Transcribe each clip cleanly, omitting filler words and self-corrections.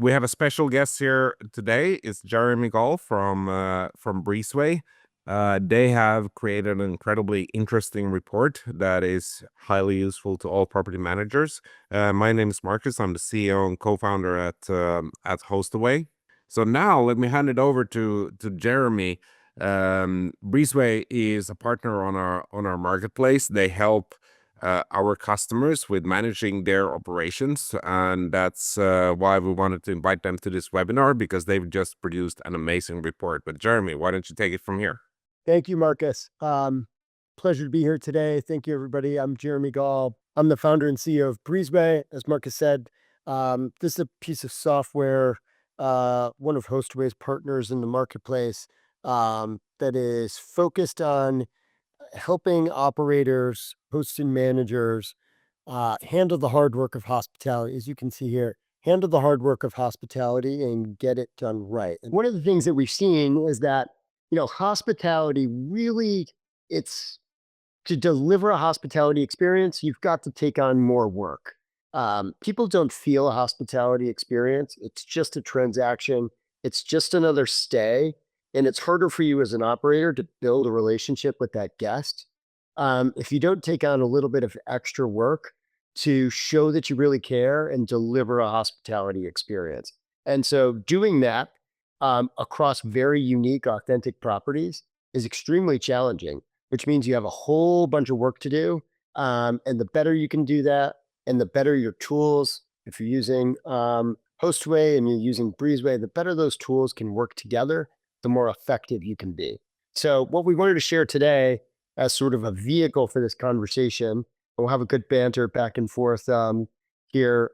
We have a special guest here today. It's Jeremy Gall from Breezeway. They have created an incredibly interesting report that is highly useful to all property managers. My name is Marcus. I'm the CEO and co-founder at Hostaway. So now let me hand it over to Jeremy. Breezeway is a partner on our marketplace. They help our customers with managing their operations, and that's why we wanted to invite them to this webinar, because they've just produced an amazing report. But Jeremy, why don't you take it from here? Thank you, Marcus. Pleasure to be here today. Thank you, everybody. I'm Jeremy Gall. I'm the founder and CEO of Breezeway. As Marcus said, this is a piece of software, one of Hostaway's partners in the marketplace, that is focused on helping operators, hosts and managers handle the hard work of hospitality. As you can see here, handle the hard work of hospitality and get it done right. And one of the things that we've seen is that, hospitality really, it's to deliver a hospitality experience, you've got to take on more work. People don't feel a hospitality experience. It's just a transaction. It's just another stay. And it's harder for you as an operator to build a relationship with that guest if you don't take on a little bit of extra work to show that you really care and deliver a hospitality experience. And so doing that across very unique, authentic properties is extremely challenging, which means you have a whole bunch of work to do. And the better you can do that, and the better your tools, if you're using Hostway and you're using Breezeway, the better those tools can work together, the more effective you can be. So what we wanted to share today as sort of a vehicle for this conversation, we'll have a good banter back and forth here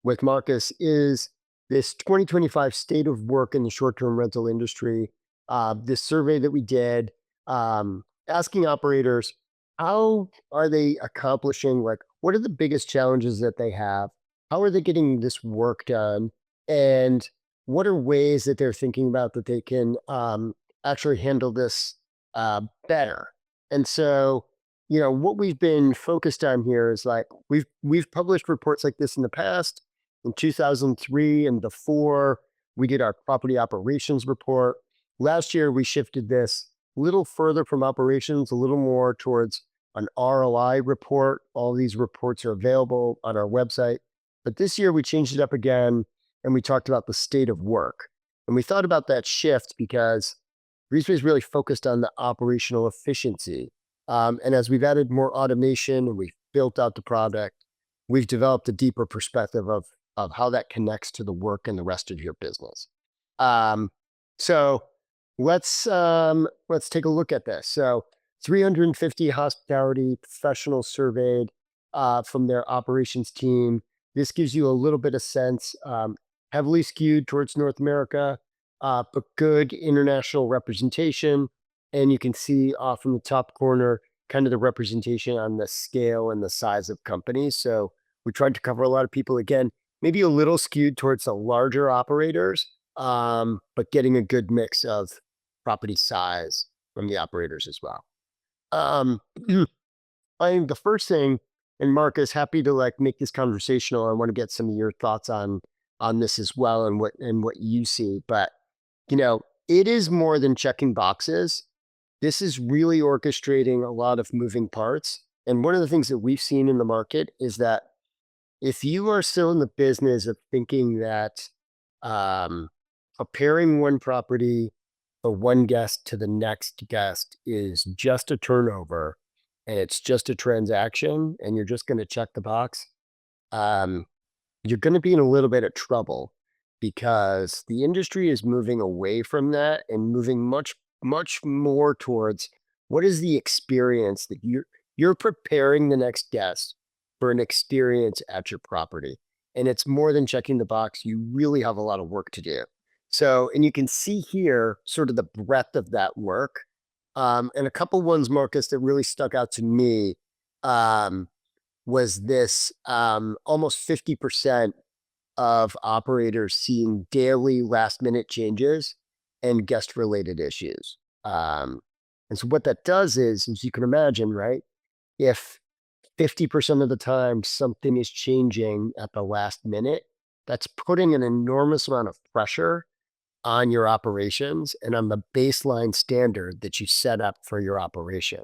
with Marcus, is this 2025 state of work in the short-term rental industry. This survey that we did, asking operators, how are they accomplishing, what are the biggest challenges that they have? How are they getting this work done? And what are ways that they're thinking about that they can actually handle this better? And so, what we've been focused on here is we've published reports like this in the past. In 2003 and before, we did our property operations report. Last year, we shifted this a little further from operations, a little more towards an ROI report. All these reports are available on our website. But this year, we changed it up again, and we talked about the state of work. And we thought about that shift because Breezeway is really focused on the operational efficiency. And as we've added more automation and we've built out the product, we've developed a deeper perspective of how that connects to the work and the rest of your business. So let's take a look at this. So 350 hospitality professionals surveyed from their operations team. This gives you a little bit of sense, heavily skewed towards North America, but good international representation. And you can see off in the top corner, kind of the representation on the scale and the size of companies. So we tried to cover a lot of people, again, maybe a little skewed towards the larger operators, but getting a good mix of property size from the operators as well. I think the first thing, and Mark is happy to make this conversational. I want to get some of your thoughts on this as well, and what you see. But it is more than checking boxes. This is really orchestrating a lot of moving parts. And one of the things that we've seen in the market is that if you are still in the business of thinking that preparing one property for one guest to the next guest is just a turnover and it's just a transaction and you're just going to check the box, you're going to be in a little bit of trouble, because the industry is moving away from that and moving much, much more towards what is the experience that you're preparing the next guest for an experience at your property. And it's more than checking the box. You really have a lot of work to do. So, and you can see here sort of the breadth of that work. And a couple ones, Marcus, that really stuck out to me was this almost 50% of operators seeing daily last-minute changes and guest-related issues. And so what that does is, as you can imagine, right, if 50% of the time something is changing at the last minute, that's putting an enormous amount of pressure on your operations and on the baseline standard that you set up for your operation.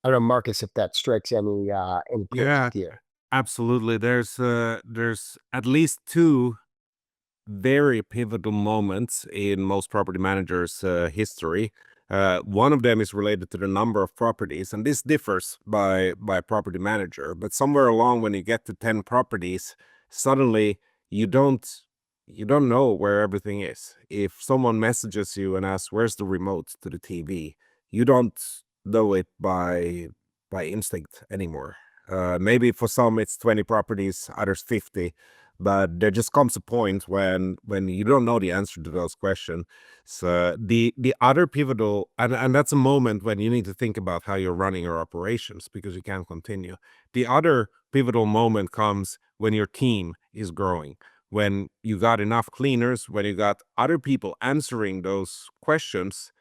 I don't know, Marcus, if that strikes any points Yeah, with you. absolutely. There's at least two very pivotal moments in most property managers' history. One of them is related to the number of properties, and this differs by property manager. But somewhere along, when you get to 10 properties, suddenly you don't you don't know where everything is. If someone messages you and asks, "Where's the remote to the TV?" you don't know it by instinct anymore. Maybe for some it's 20 properties, others 50, but there just comes a point when you don't know the answer to those questions. So the other pivotal, and that's a moment when you need to think about how you're running your operations because you can't continue. The other pivotal moment comes when your team is growing, when you got enough cleaners, when you got other people answering those questions.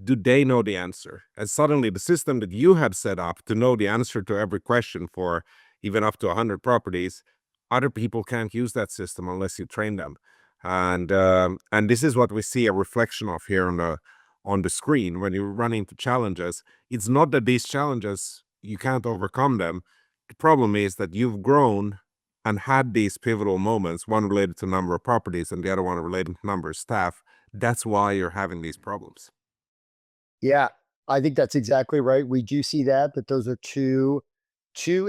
Do they know the answer? And suddenly the system that you had set up to know the answer to every question for even up to 100 properties, other people can't use that system unless you train them. And this is what we see a reflection of here on the screen when you run into challenges. It's not that these challenges you can't overcome them. The problem is that you've grown and had these pivotal moments, one related to number of properties and the other one related to number of staff. That's why you're having these problems. Yeah, I think that's exactly right. We do see that those are two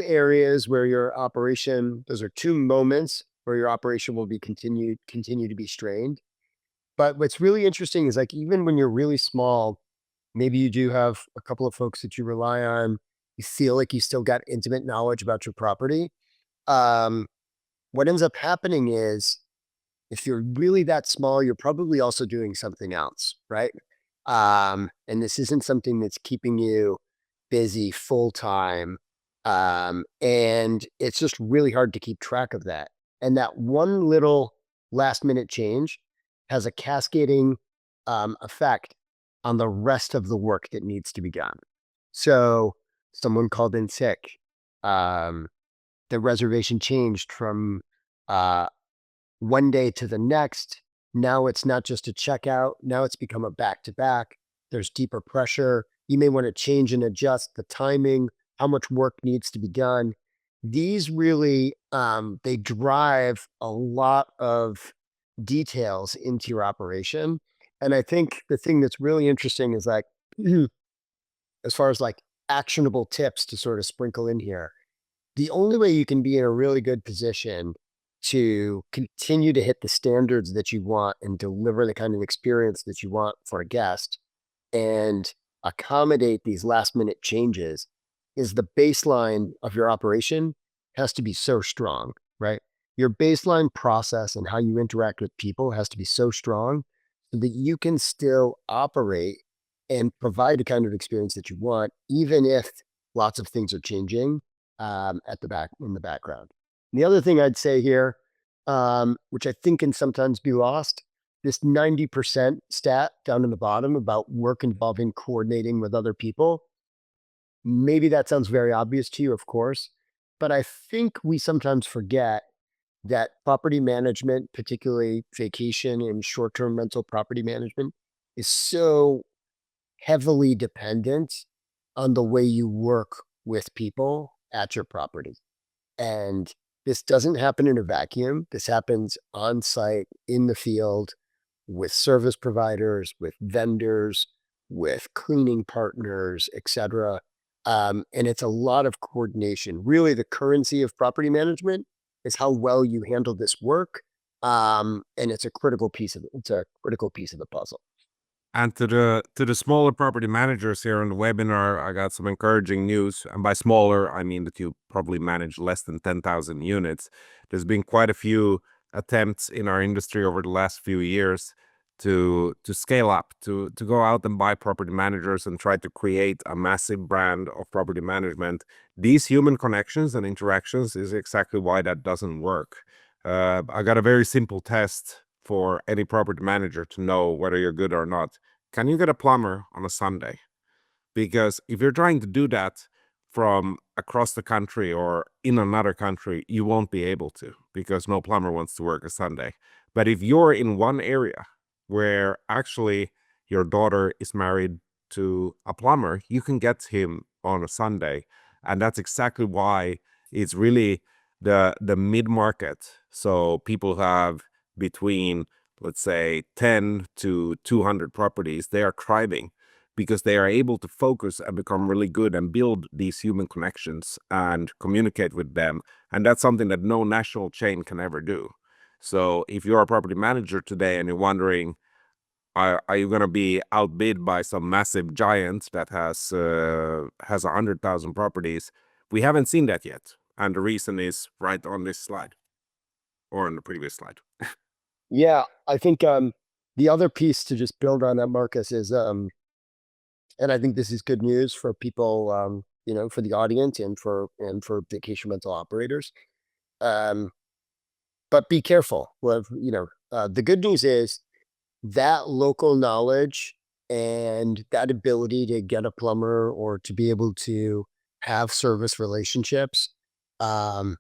areas where your operation, those are two moments where your operation will be continue to be strained. But what's really interesting is like even when you're really small, maybe you do have a couple of folks that you rely on, you feel like you still got intimate knowledge about your property. Um, what ends up happening is if you're really that small, you're probably also doing something else, right? And this isn't something that's keeping you busy full time. And it's just really hard to keep track of that. And that one little last minute change has a cascading effect on the rest of the work that needs to be done. So someone called in sick. Um, the reservation changed from uh, one day to the next. Now it's not just a checkout. Now it's become a back to back. There's deeper pressure. You may want to change and adjust the timing, how much work needs to be done. These really they drive a lot of details into your operation. And I think the thing that's really interesting is like as far as like actionable tips to sort of sprinkle in here, the only way you can be in a really good position to continue to hit the standards that you want and deliver the kind of experience that you want for a guest and accommodate these last minute changes is the baseline of your operation has to be so strong, right? Your baseline process and how you interact with people has to be so strong so that you can still operate and provide the kind of experience that you want, even if lots of things are changing at the back in the background. And the other thing I'd say here, which I think can sometimes be lost, this 90% stat down in the bottom about work involving coordinating with other people. Maybe that sounds very obvious to you, of course, but I think we sometimes forget that property management, particularly vacation and short term rental property management, is so heavily dependent on the way you work with people at your property. And this doesn't happen in a vacuum. This happens on site in the field with service providers, with vendors, with cleaning partners, et cetera. And it's a lot of coordination. Really, the currency of property management is how well you handle this work. And it's a critical piece of the puzzle. And to the smaller property managers here on the webinar, I got some encouraging news. And by smaller, I mean that you probably manage less than 10,000 units. There's been quite a few attempts in our industry over the last few years to scale up, to go out and buy property managers and try to create a massive brand of property management. These human connections and interactions is exactly why that doesn't work. I got a very simple test for any property manager to know whether you're good or not. Can you get a plumber on a Sunday? Because if you're trying to do that from across the country or in another country, you won't be able to. because no plumber wants to work a Sunday. But if you're in one area where actually your daughter is married to a plumber, you can get him on a Sunday. And that's exactly why it's really the mid-market. So people have between, let's say, 10 to 200 properties. They are thriving because they are able to focus and become really good and build these human connections and communicate with them. And that's something that no national chain can ever do. So if you're a property manager today and you're wondering, are you going to be outbid by some massive giant that has 100,000 properties? We haven't seen that yet. And the reason is right on this slide or on the previous slide. Yeah, I think the other piece to just build on that, Marcus, is and I think this is good news for people, for the audience and for vacation rental operators. But be careful. Well, the good news is that local knowledge and that ability to get a plumber or to be able to have service relationships um,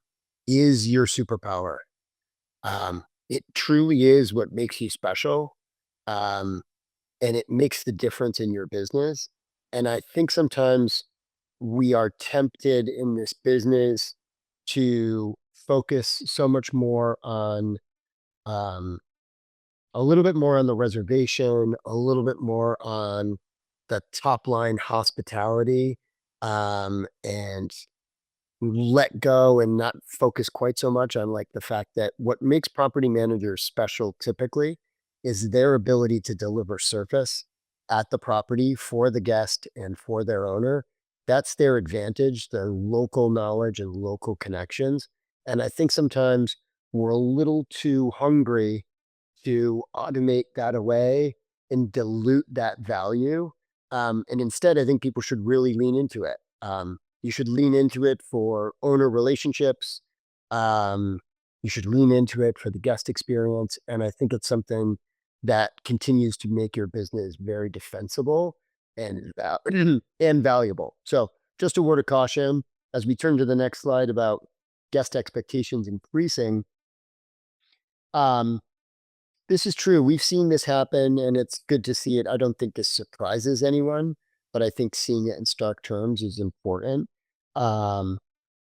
is your superpower. It truly is what makes you special. Um, and it makes the difference in your business. And I think sometimes we are tempted in this business to focus so much more on um, a little bit more on the reservation, a little bit more on the top line hospitality, and let go and not focus quite so much on like the fact that what makes property managers special typically is their ability to deliver service at the property for the guest and for their owner. That's their advantage, the local knowledge and local connections. And I think sometimes we're a little too hungry to automate that away and dilute that value. And instead, I think people should really lean into it. You should lean into it for owner relationships. Um, you should lean into it for the guest experience. And I think it's something that continues to make your business very defensible and and valuable. So, just a word of caution as we turn to the next slide about guest expectations increasing. Um, this is true. We've seen this happen and it's good to see it. I don't think this surprises anyone, but I think seeing it in stark terms is important. Um,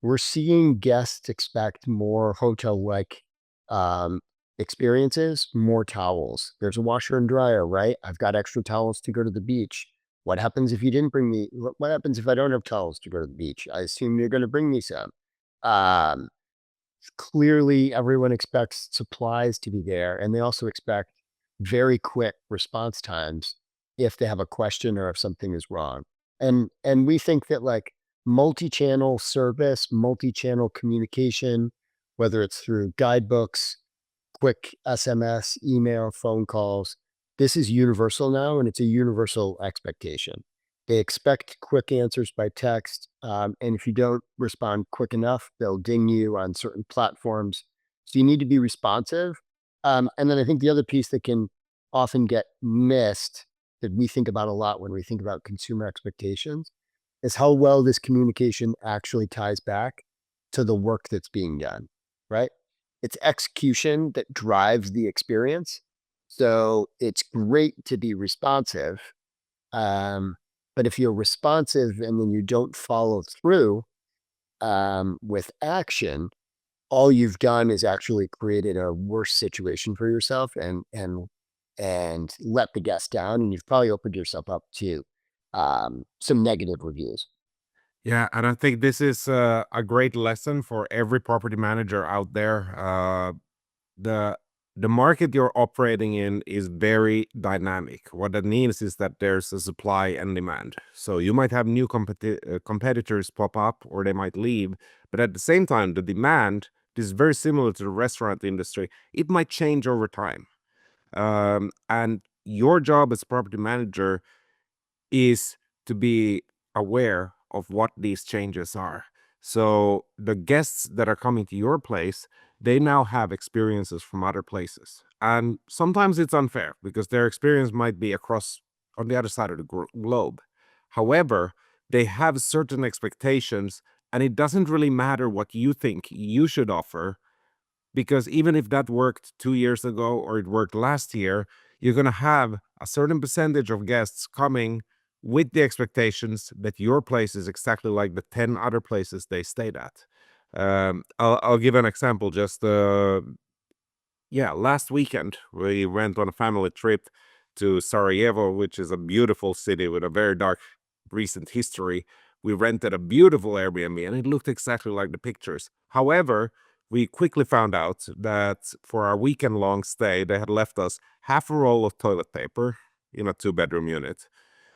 we're seeing guests expect more hotel-like um, experiences, more towels. There's a washer and dryer, right? I've got extra towels to go to the beach. What happens if you didn't bring me? What happens if I don't have towels to go to the beach? I assume you're going to bring me some. Um, Clearly everyone expects supplies to be there, and they also expect very quick response times if they have a question or if something is wrong. And we think that like multi-channel service, multi-channel communication, whether it's through guidebooks, quick SMS, email, phone calls, this is universal now, and it's a universal expectation. They expect quick answers by text. And if you don't respond quick enough, they'll ding you on certain platforms. So you need to be responsive. And then I think the other piece that can often get missed that we think about a lot when we think about consumer expectations is how well this communication actually ties back to the work that's being done, right? It's execution that drives the experience. So it's great to be responsive. Um, but if you're responsive and then you don't follow through with action, all you've done is actually created a worse situation for yourself and let the guest down, and you've probably opened yourself up to some negative reviews. Yeah, and I think this is a great lesson for every property manager out there. The the market you're operating in is very dynamic. What that means is that there's a supply and demand. So you might have new competitors pop up or they might leave, but at the same time, the demand, this is very similar to the restaurant industry. It might change over time. And your job as a property manager is to be aware of what these changes are. So the guests that are coming to your place, they now have experiences from other places. And sometimes it's unfair because their experience might be across on the other side of the globe. However, they have certain expectations, and it doesn't really matter what you think you should offer. Because even if that worked 2 years ago or it worked last year, you're going to have a certain percentage of guests coming with the expectations that your place is exactly like the 10 other places they stayed at. I'll give an example. Just last weekend we went on a family trip to Sarajevo, which is a beautiful city with a very dark recent history. We rented a beautiful Airbnb and it looked exactly like the pictures. However, we quickly found out that for our weekend long stay, they had left us half a roll of toilet paper in a 2-bedroom unit.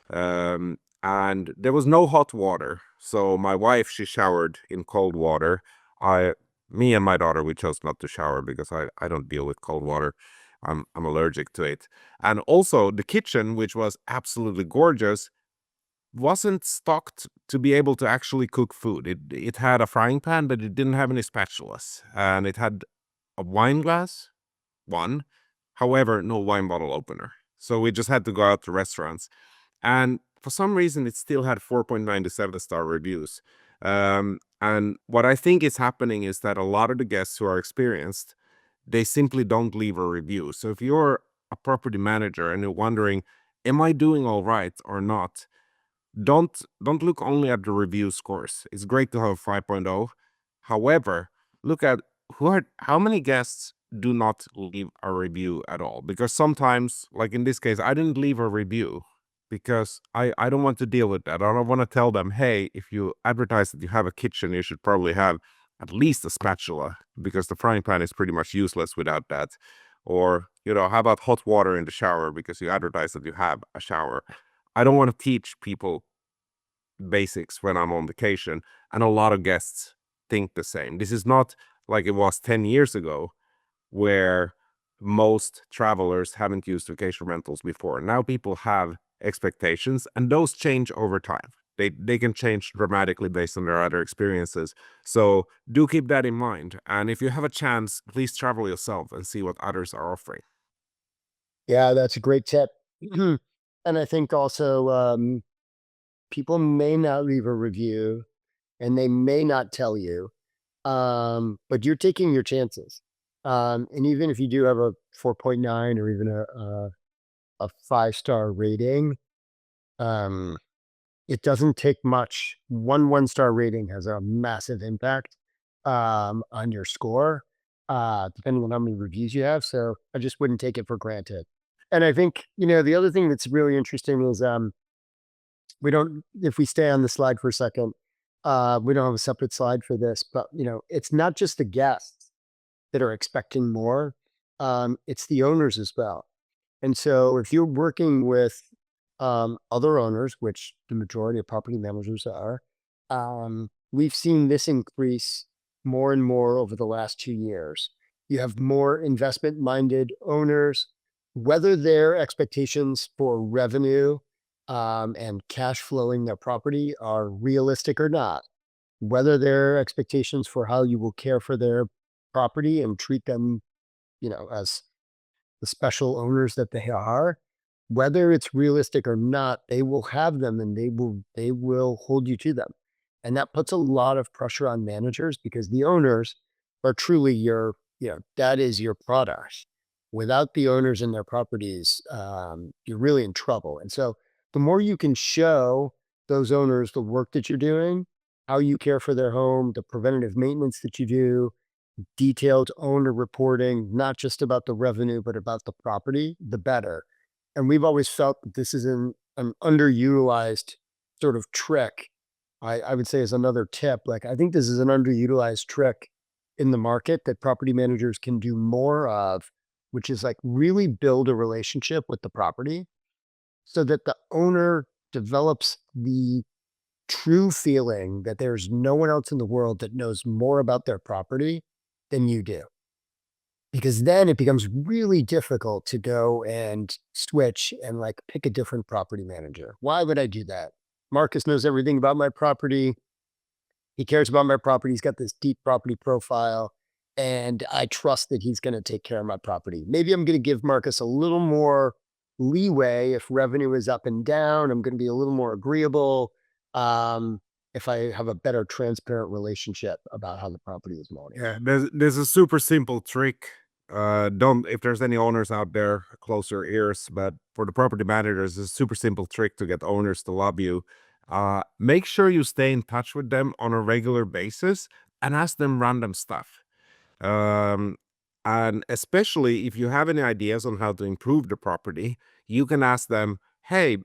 And there was no hot water. So my wife, she showered in cold water. Me and my daughter, we chose not to shower because I don't deal with cold water. I'm allergic to it. And also the kitchen, which was absolutely gorgeous, wasn't stocked to be able to actually cook food. It had a frying pan, but it didn't have any spatulas. And it had a wine glass, one. However, no wine bottle opener. So we just had to go out to restaurants. And for some reason, it still had 4.97-star reviews. And what I think is happening is that a lot of the guests who are experienced, they simply don't leave a review. So if you're a property manager and you're wondering, am I doing all right or not? Don't look only at the review scores. It's great to have 5.0. However, look at how many guests do not leave a review at all. Because sometimes, like in this case, I didn't leave a review because I don't want to deal with that. I don't want to tell them, hey, if you advertise that you have a kitchen, you should probably have at least a spatula because the frying pan is pretty much useless without that. Or, how about hot water in the shower because you advertise that you have a shower. I don't want to teach people basics when I'm on vacation, and a lot of guests think the same. This is not like it was 10 years ago where most travelers haven't used vacation rentals before. Now people have expectations and those change over time. They can change dramatically based on their other experiences. So do keep that in mind. And if you have a chance, please travel yourself and see what others are offering. Yeah, that's a great tip. And I think also, people may not leave a review and they may not tell you, but you're taking your chances. And even if you do have a 4.9 or even a 5-star rating, um, it doesn't take much. One-star rating has a massive impact on your score, depending on how many reviews you have. So I just wouldn't take it for granted. And I think, the other thing that's really interesting is, we don't, if we stay on the slide for a second, we don't have a separate slide for this, but it's not just the guests that are expecting more. It's the owners as well. And so if you're working with other owners, which the majority of property managers are, we've seen this increase more and more over the last 2 years. You have more investment minded owners, whether their expectations for revenue and cash flowing their property are realistic or not, whether their expectations for how you will care for their property and treat them, as the special owners that they are, whether it's realistic or not, they will have them and they will hold you to them. And that puts a lot of pressure on managers because the owners are truly that is your product. Without the owners and their properties, you're really in trouble. And so the more you can show those owners the work that you're doing, how you care for their home, the preventative maintenance that you do, detailed owner reporting, not just about the revenue, but about the property, the better. And we've always felt that this is an underutilized sort of trick. I would say is another tip. Like, I think this is an underutilized trick in the market that property managers can do more of, which is like really build a relationship with the property so that the owner develops the true feeling that there's no one else in the world that knows more about their property than you do. Because then it becomes really difficult to go and switch and like pick a different property manager. Why would I do that? Marcus knows everything about my property. He cares about my property. He's got this deep property profile. And I trust that he's going to take care of my property. Maybe I'm going to give Marcus a little more leeway if revenue is up and down. I'm going to be a little more agreeable. Um, if I have a better transparent relationship about how the property is managed. Yeah, there's a super simple trick. Don't if there's any owners out there, close your ears. But for the property managers, it's a super simple trick to get owners to love you. Make sure you stay in touch with them on a regular basis and ask them random stuff. Um, and especially if you have any ideas on how to improve the property, you can ask them, hey,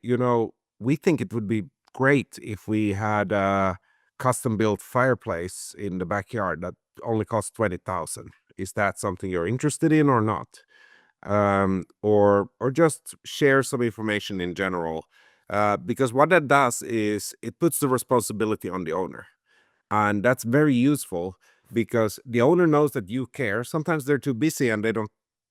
we think it would be great if we had a custom built fireplace in the backyard that only costs 20,000. Is that something you're interested in or not? Or just share some information in general. Because what that does is it puts the responsibility on the owner. And that's very useful because the owner knows that you care. Sometimes they're too busy and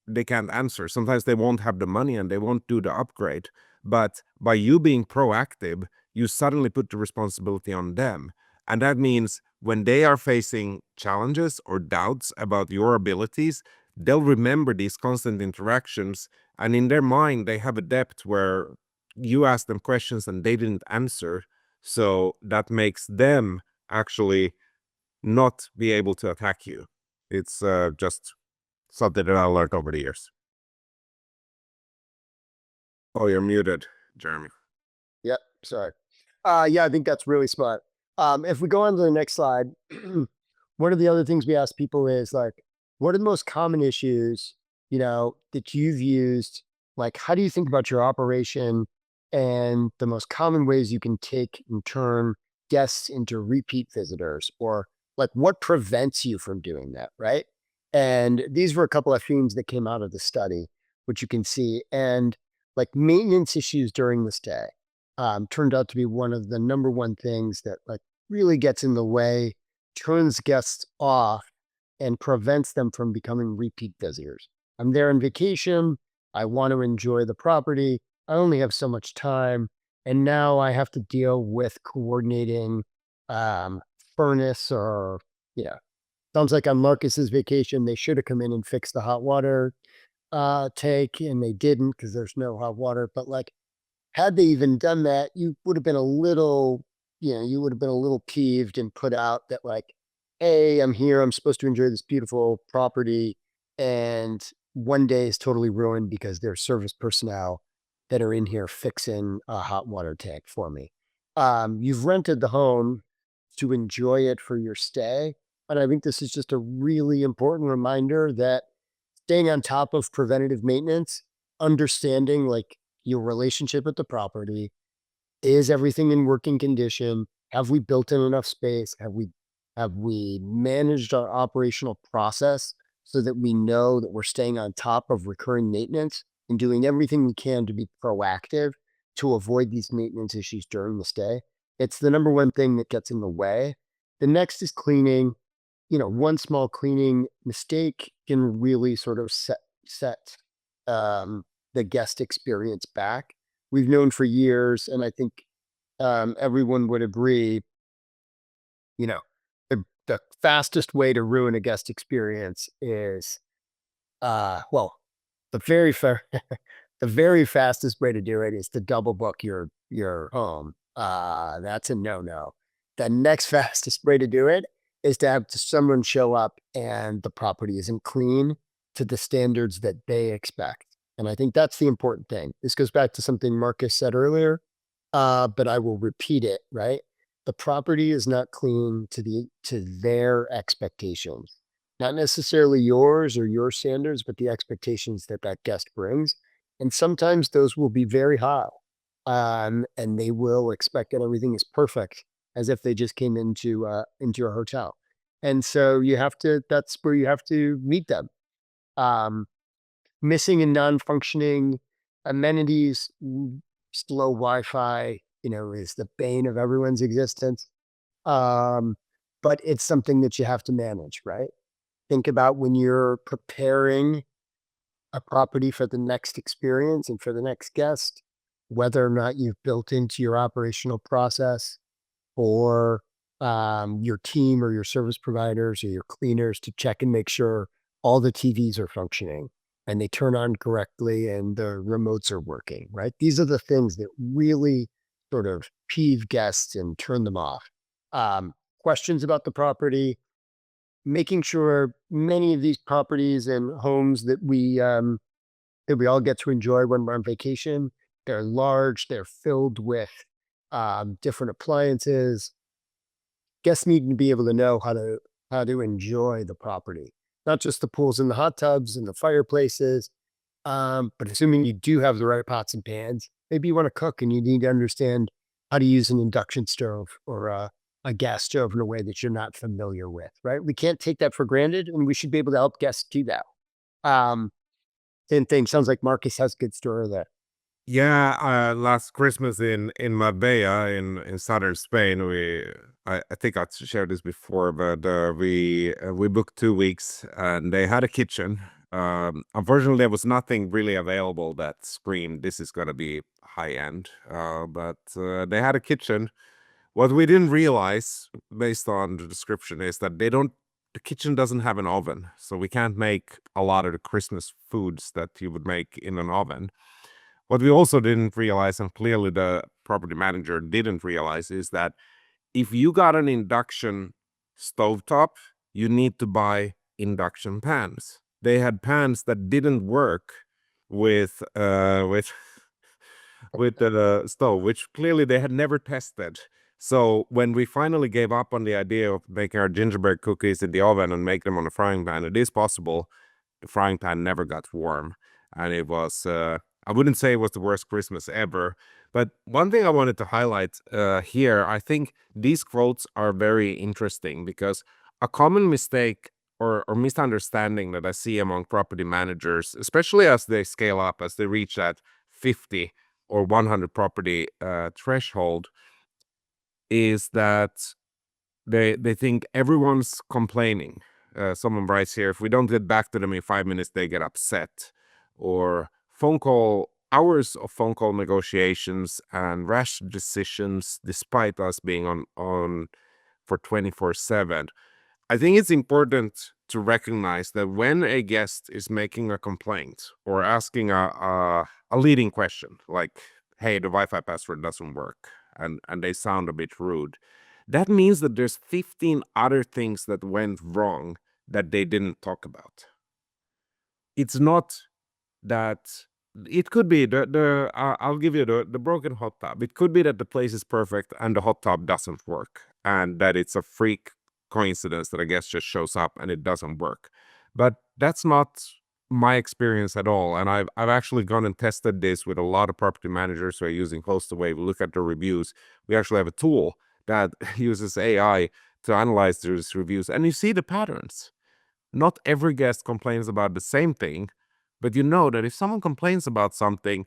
they can't answer. Sometimes they won't have the money and they won't do the upgrade. But by you being proactive, you suddenly put the responsibility on them. And that means when they are facing challenges or doubts about your abilities, they'll remember these constant interactions. And in their mind, they have a depth where you ask them questions and they didn't answer. So that makes them actually not be able to attack you. It's just something that I learned over the years. Oh, you're muted, Jeremy. Yep. Sorry. Yeah, I think that's really smart. If we go on to the next slide, one of the other things we ask people is like, what are the most common issues, that you've used? Like, how do you think about your operation and the most common ways you can take and turn guests into repeat visitors, or like what prevents you from doing that, right? And these were a couple of themes that came out of the study, which you can see. And like maintenance issues during the stay turned out to be one of the number one things that like really gets in the way, turns guests off, and prevents them from becoming repeat visitors. I'm there on vacation. I want to enjoy the property. I only have so much time. And now I have to deal with coordinating um, furnace or, yeah. Sounds like on Marcus's vacation, they should have come in and fixed the hot water tank, and they didn't because there's no hot water. But like, had they even done that, you would have been a little, you would have been a little peeved and put out that like, hey, I'm here. I'm supposed to enjoy this beautiful property. And one day is totally ruined because there's service personnel that are in here fixing a hot water tank for me. You've rented the home to enjoy it for your stay. And I think this is just a really important reminder that staying on top of preventative maintenance, understanding like your relationship with the property, is everything in working condition? Have we built in enough space? Have we managed our operational process so that we know that we're staying on top of recurring maintenance and doing everything we can to be proactive to avoid these maintenance issues during the stay? It's the number one thing that gets in the way. The next is cleaning. One small cleaning mistake can really sort of set the guest experience back. We've known for years, and I think everyone would agree, the fastest way to ruin a guest experience is, well, the very the very fastest way to do it is to double book your home. That's a no-no. The next fastest way to do it is to have someone show up and the property isn't clean to the standards that they expect. And I think that's the important thing. This goes back to something Marcus said earlier, but I will repeat it, right? The property is not clean to their expectations, not necessarily yours or your standards, but the expectations that that guest brings. And sometimes those will be very high, and they will expect that everything is perfect, as if they just came into a hotel. And so that's where you have to meet them. Um, Missing and non-functioning amenities, slow Wi-Fi, is the bane of everyone's existence. Um, but it's something that you have to manage, right? Think about when you're preparing a property for the next experience and for the next guest, whether or not you've built into your operational process for your team or your service providers or your cleaners to check and make sure all the TVs are functioning and they turn on correctly and the remotes are working, right? These are the things that really sort of peeve guests and turn them off. questions about the property, making sure many of these properties and homes that we all get to enjoy when we're on vacation, they're large, they're filled with different appliances. Guests need to be able to know how to enjoy the property, not just the pools and the hot tubs and the fireplaces, but assuming you do have the right pots and pans, maybe you want to cook and you need to understand how to use an induction stove or a gas stove in a way that you're not familiar with, right? We can't take that for granted, and we should be able to help guests do that. Um, Same thing. Sounds like Marcus has a good story there. Yeah, last Christmas in Marbella in southern Spain, I think I shared this before, but we booked 2 weeks and they had a kitchen. Unfortunately, there was nothing really available that screamed this is gonna be high end. But they had a kitchen. What we didn't realize, based on the description, is that the kitchen doesn't have an oven, so we can't make a lot of the Christmas foods that you would make in an oven. What we also didn't realize, and clearly the property manager didn't realize, is that if you got an induction stovetop, you need to buy induction pans. They had pans that didn't work with with the stove, which clearly they had never tested. So when we finally gave up on the idea of making our gingerbread cookies in the oven and make them on a frying pan, it is possible. The frying pan never got warm, and it was I wouldn't say it was the worst Christmas ever. But one thing I wanted to highlight here, I think these quotes are very interesting because a common mistake or misunderstanding that I see among property managers, especially as they scale up, as they reach that 50 or 100 property threshold, is that they think everyone's complaining. Someone writes here, if we don't get back to them in 5 minutes, they get upset. Or hours of phone call negotiations and rash decisions despite us being on for 24/7. I think it's important to recognize that when a guest is making a complaint or asking a leading question, like, hey, the Wi-Fi password doesn't work, and they sound a bit rude, that means that there's 15 other things that went wrong that they didn't talk about. It's not that it could be I'll give you the broken hot tub. It could be that the place is perfect and the hot tub doesn't work, and that it's a freak coincidence that a guest just shows up and it doesn't work. But that's not my experience at all. And I've actually gone and tested this with a lot of property managers who are using Hostaway. We look at the reviews. We actually have a tool that uses AI to analyze those reviews, and you see the patterns. Not every guest complains about the same thing, but you know that if someone complains about something,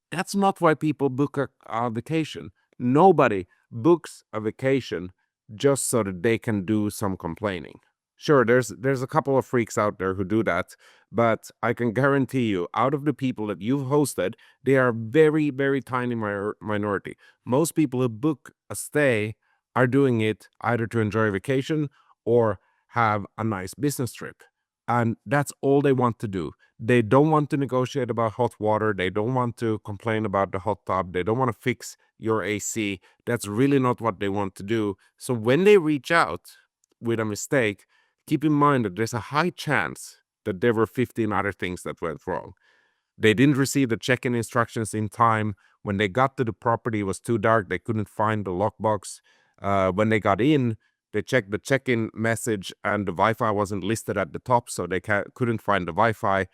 that's not why people book a vacation. Nobody books a vacation just so that they can do some complaining. Sure, there's a couple of freaks out there who do that, but I can guarantee you, out of the people that you've hosted, they are very, very tiny minority. Most people who book a stay are doing it either to enjoy a vacation or have a nice business trip. And that's all they want to do. They don't want to negotiate about hot water. They don't want to complain about the hot tub. They don't want to fix your AC. That's really not what they want to do. So when they reach out with a mistake, keep in mind that there's a high chance that there were 15 other things that went wrong. They didn't receive the check-in instructions in time. When they got to the property, it was too dark. They couldn't find the lockbox. When they got in, they checked the check-in message and the Wi-Fi wasn't listed at the top, so they couldn't find the Wi-Fi.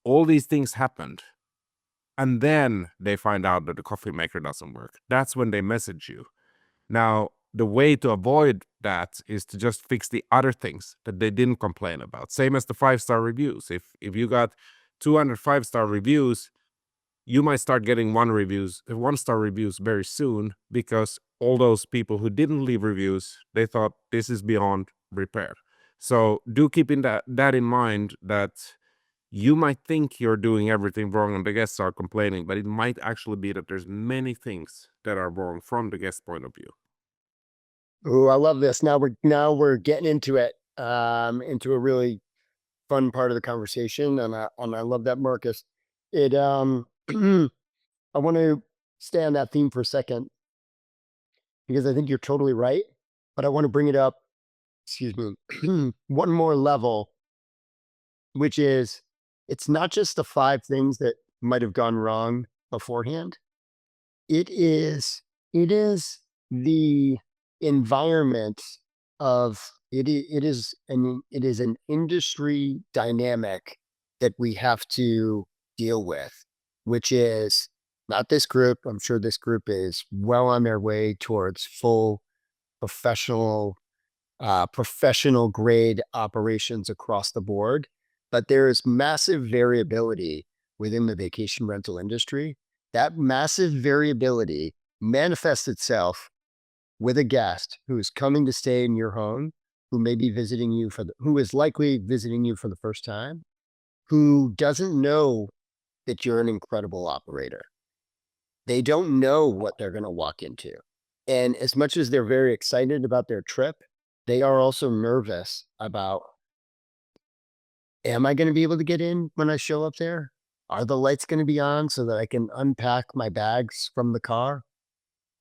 All these things happened. And then they find out that the coffee maker doesn't work. That's when they message you. Now, the way to avoid that is to just fix the other things that they didn't complain about. Same as the 5-star reviews. If you got 200 5-star reviews, you might start getting 1-star reviews very soon, because all those people who didn't leave reviews, they thought this is beyond repair. So do keep that in mind, that you might think you're doing everything wrong and the guests are complaining, but it might actually be that there's many things that are wrong from the guest point of view. Oh, I love this. Now we're getting into it, into a really fun part of the conversation, and I love that, Marcus. It I want to stay on that theme for a second because I think you're totally right. but I want to bring it up, excuse me, one more level, which is it's not just the 5 things that might have gone wrong beforehand. It is the environment of it is an industry dynamic that we have to deal with, which is not this group. I'm sure this group is well on their way towards full professional professional grade operations across the board, but there is massive variability within the vacation rental industry. That massive variability manifests itself with a guest who is coming to stay in your home, who may be visiting you who is likely visiting you for the first time, who doesn't know that you're an incredible operator. They don't know what they're going to walk into. And as much as they're very excited about their trip, they are also nervous about, am I going to be able to get in when I show up there? Are the lights going to be on so that I can unpack my bags from the car?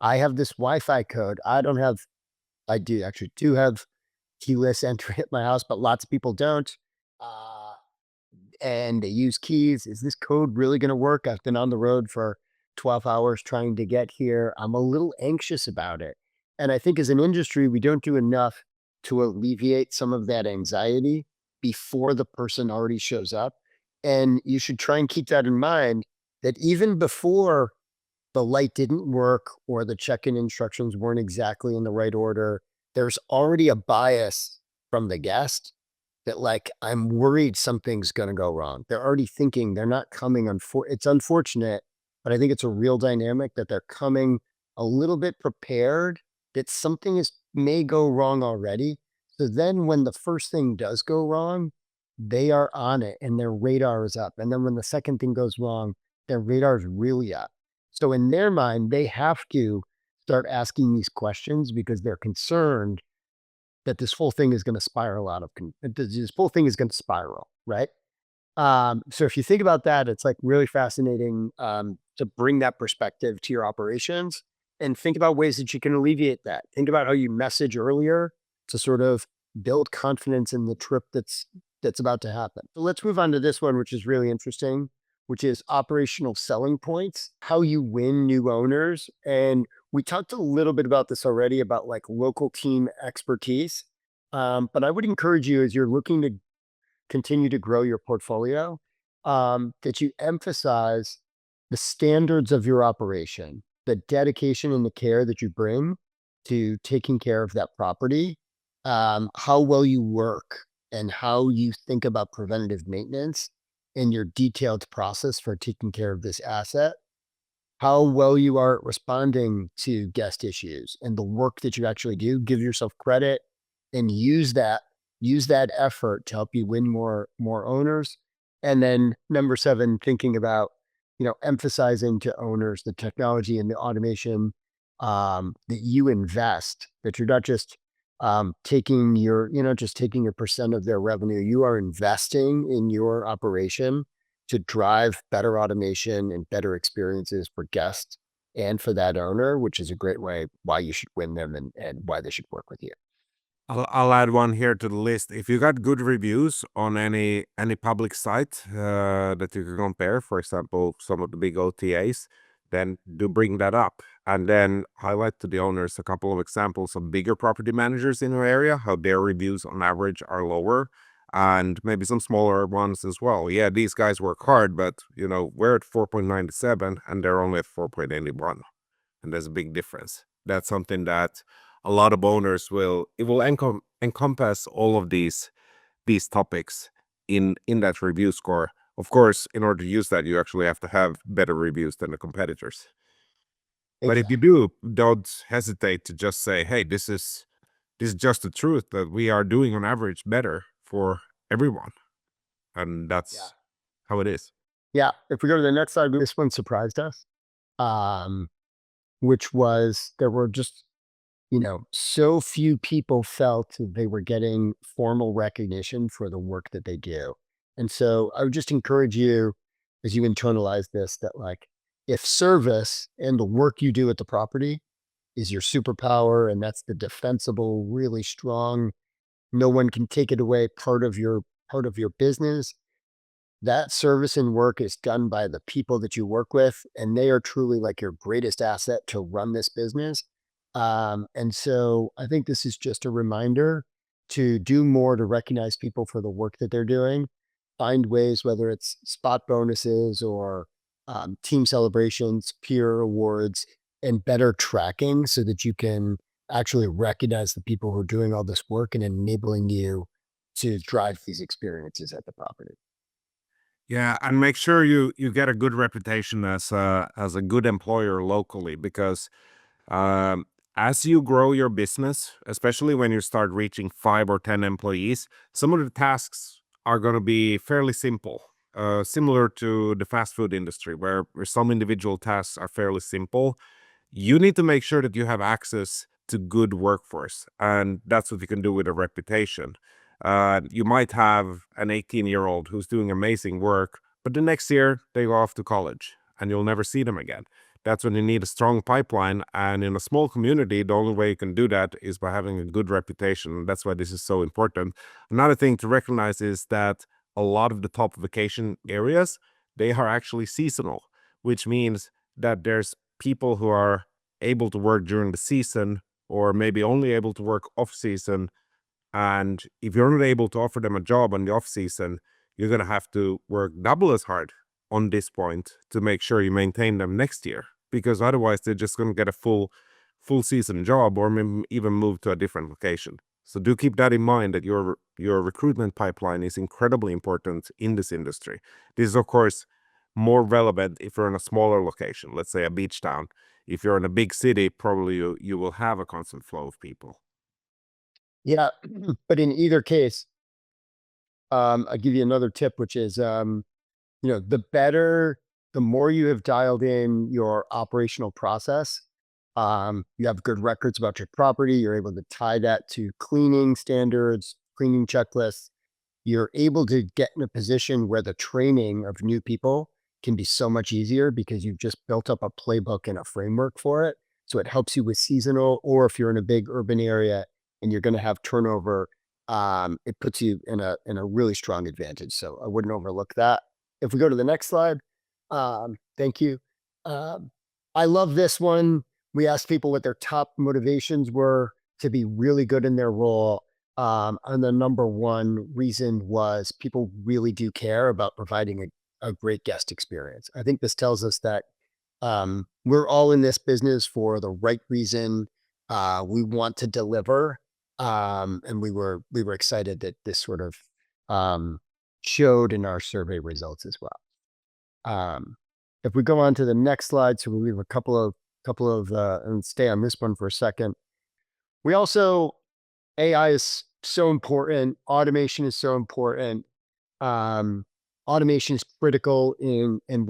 I have this Wi-Fi code. I do have keyless entry at my house, but lots of people don't. Uh, and they use keys. Is this code really going to work? I've been on the road for 12 hours trying to get here. I'm a little anxious about it. And I think as an industry, we don't do enough to alleviate some of that anxiety before the person already shows up. And you should try and keep that in mind that even before the light didn't work or the check-in instructions weren't exactly in the right order, there's already a bias from the guest that like, I'm worried something's going to go wrong. They're already thinking they're not coming it's unfortunate, but I think it's a real dynamic that they're coming a little bit prepared that something may go wrong already. So then when the first thing does go wrong, they are on it and their radar is up. And then when the second thing goes wrong, their radar is really up. So in their mind, they have to start asking these questions because they're concerned that this whole thing is going to spiral this whole thing is going to spiral, right? So if you think about that, it's like really fascinating to bring that perspective to your operations and think about ways that you can alleviate that. Think about how you message earlier to sort of build confidence in the trip that's about to happen. So let's move on to this one, which is really interesting, which is operational selling points, how you win new owners. And we talked a little bit about this already about like local team expertise. But I would encourage you as you're looking to continue to grow your portfolio, that you emphasize the standards of your operation, the dedication and the care that you bring to taking care of that property, how well you work and how you think about preventative maintenance in your detailed process for taking care of this asset, how well you are at responding to guest issues and the work that you actually do. Give yourself credit and use that effort to help you win more owners. And then number 7, thinking about, emphasizing to owners the technology and the automation that you invest, that you're not just taking your, just taking a percent of their revenue. You are investing in your operation to drive better automation and better experiences for guests and for that owner, which is a great way why you should win them and why they should work with you. I'll add one here to the list. If you got good reviews on any public site that you can compare, for example, some of the big OTAs, then do bring that up and then highlight to the owners a couple of examples of bigger property managers in your area, how their reviews on average are lower, and maybe some smaller ones as well. Yeah, these guys work hard, but we're at 4.97 and they're only at 4.81, and there's a big difference. That's something that a lot of owners will encompass all of these topics in that review score. Of course, in order to use that, you actually have to have better reviews than the competitors. But if you do, don't hesitate to just say, hey, this is just the truth that we are doing on average better for everyone. And that's how it is. Yeah. If we go to the next slide, this one surprised us, which was there were just, so few people felt they were getting formal recognition for the work that they do. And so I would just encourage you as you internalize this, that like, if service and the work you do at the property is your superpower, and that's the defensible, really strong, no one can take it away part of your business. That service and work is done by the people that you work with, and they are truly like your greatest asset to run this business. And so I think this is just a reminder to do more to recognize people for the work that they're doing, find ways, whether it's spot bonuses or team celebrations, peer awards, and better tracking so that you can actually recognize the people who are doing all this work and enabling you to drive these experiences at the property. Yeah, and make sure you get a good reputation as a good employer locally, because um, as you grow your business, especially when you start reaching 5 or 10 employees, some of the tasks are going to be fairly simple, similar to the fast food industry, where some individual tasks are fairly simple. You need to make sure that you have access to good workforce, and that's what you can do with a reputation. You might have an 18-year-old who's doing amazing work, but the next year they go off to college and you'll never see them again. That's when you need a strong pipeline, and in a small community, the only way you can do that is by having a good reputation. That's why this is so important. Another thing to recognize is that a lot of the top vacation areas, they are actually seasonal, which means that there's people who are able to work during the season, or maybe only able to work off season. And if you're not able to offer them a job on the off season, you're going to have to work double as hard on this point to make sure you maintain them next year, because otherwise they're just going to get a full season job, or maybe even move to a different location. So do keep that in mind, that your recruitment pipeline is incredibly important in this industry. This is of course more relevant if you're in a smaller location, let's say a beach town. If you're in a big city, probably you will have a constant flow of people. Yeah, but in either case, I'll give you another tip, which is, the more you have dialed in your operational process, you have good records about your property, you're able to tie that to cleaning standards, cleaning checklists. You're able to get in a position where the training of new people can be so much easier because you've just built up a playbook and a framework for it. So it helps you with seasonal, or if you're in a big urban area and you're going to have turnover, it puts you in a really strong advantage. So I wouldn't overlook that. If we go to the next slide, thank you. Um, I love this one. We asked people what their top motivations were to be really good in their role. And the number one reason was people really do care about providing a great guest experience. I think this tells us that we're all in this business for the right reason. We want to deliver, and we were excited that this sort of um, showed in our survey results as well. Um, if we go on to the next slide, so we leave a couple of and stay on this one for a second. We also AI is so important. Automation is so important. Um, Automation is critical in and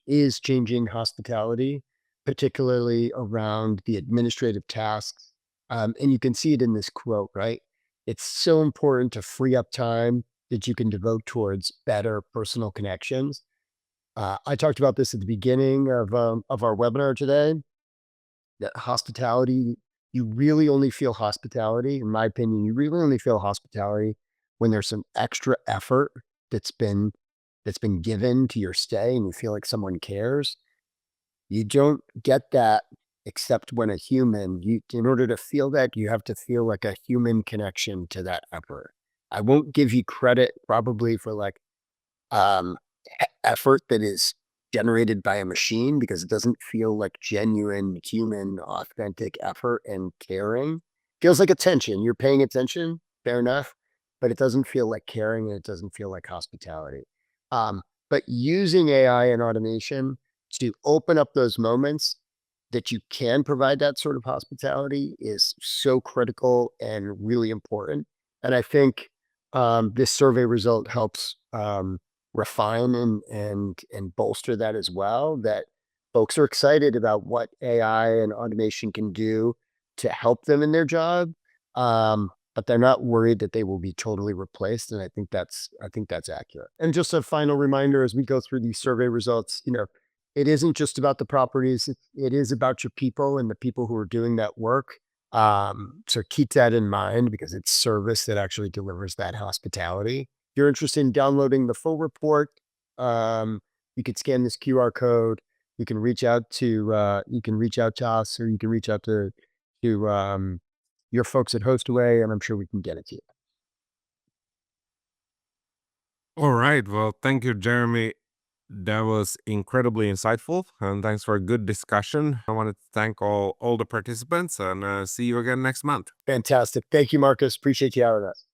is changing hospitality, particularly around the administrative tasks. And you can see it in this quote, right? It's so important to free up time that you can devote towards better personal connections. I talked about this at the beginning of our webinar today, that hospitality, you really only feel hospitality, in my opinion, you really only feel hospitality when there's some extra effort that's been given to your stay and you feel like someone cares. You don't get that except when a human, in order to feel that, you have to feel like a human connection to that effort. I won't give you credit probably for like um, effort that is generated by a machine because it doesn't feel like genuine human authentic effort and caring. Feels like attention. You're paying attention, fair enough, but it doesn't feel like caring and it doesn't feel like hospitality. But using AI and automation to open up those moments that you can provide that sort of hospitality is so critical and really important. And I think this survey result helps refine and bolster that as well, that folks are excited about what AI and automation can do to help them in their job. But they're not worried that they will be totally replaced. And I think that's accurate. And just a final reminder as we go through these survey results, it isn't just about the properties. It is about your people and the people who are doing that work. So keep that in mind because it's service that actually delivers that hospitality. If you're interested in downloading the full report, you could scan this QR code. You can reach out to us, or you can reach out to your folks at Hostaway, and I'm sure we can get it to you. All right. Well, thank you, Jeremy. That was incredibly insightful, and thanks for a good discussion. I wanted to thank all the participants, and see you again next month. Fantastic. Thank you, Marcus. Appreciate you having us.